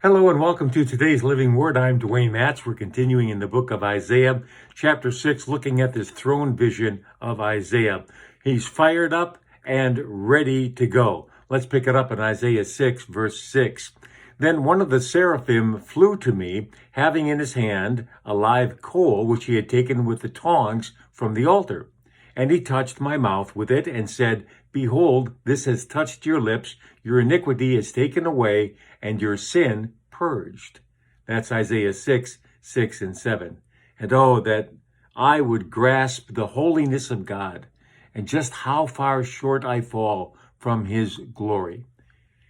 Hello and welcome to today's Living Word. I'm Dwayne Matz. We're continuing in the book of Isaiah, chapter 6, looking at this throne vision of Isaiah. He's fired up and ready to go. Let's pick it up in Isaiah 6, verse 6. Then one of the seraphim flew to me, having in his hand a live coal, which he had taken with the tongs from the altar. And he touched my mouth with it and said, Behold, this has touched your lips. Your iniquity is taken away, and your sin purged. That's Isaiah 6, 6 and 7. And oh, that I would grasp the holiness of God and just how far short I fall from his glory.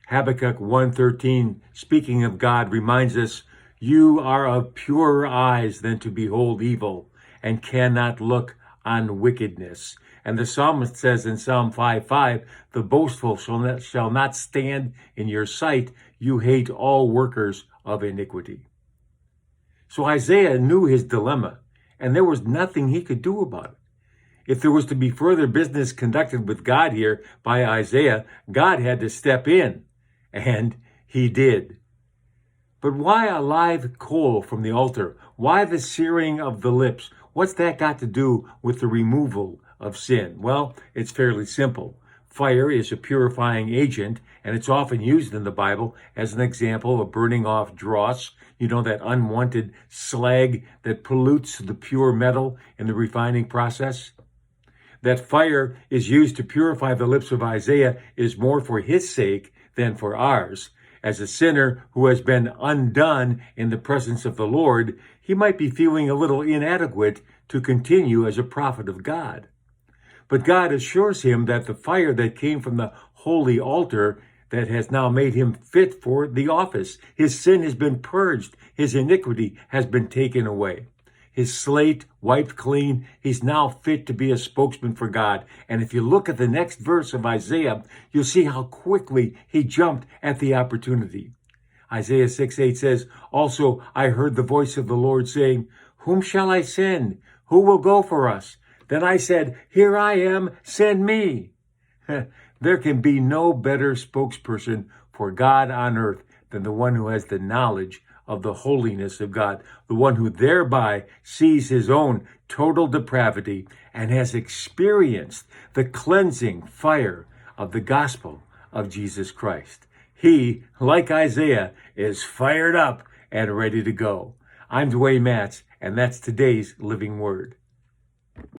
Habakkuk 1:13, speaking of God, reminds us, You are of purer eyes than to behold evil, and cannot look on wickedness. And the psalmist says in Psalm 5:5, The boastful shall not stand in your sight. You hate all workers of iniquity. So Isaiah knew his dilemma, and there was nothing he could do about it. If there was to be further business conducted with God here by Isaiah, God had to step in, and he did. But why a live coal from the altar? Why the searing of the lips? What's that got to do with the removal of sin? Well, it's fairly simple. Fire is a purifying agent, and it's often used in the Bible as an example of burning off dross, that unwanted slag that pollutes the pure metal in the refining process. That fire is used to purify the lips of Isaiah is more for his sake than for ours. As a sinner who has been undone in the presence of the Lord, he might be feeling a little inadequate to continue as a prophet of God. But God assures him that the fire that came from the holy altar that has now made him fit for the office. His sin has been purged. His iniquity has been taken away. His slate wiped clean. He's now fit to be a spokesman for God. And if you look at the next verse of Isaiah, you'll see how quickly he jumped at the opportunity. Isaiah 6:8 says, Also, I heard the voice of the Lord saying, Whom shall I send? Who will go for us? Then I said, Here I am, send me. There can be no better spokesperson for God on earth than the one who has the knowledge of the holiness of God, the one who thereby sees his own total depravity and has experienced the cleansing fire of the gospel of Jesus Christ. He, like Isaiah, is fired up and ready to go. I'm Dwayne Matz, and that's today's Living Word.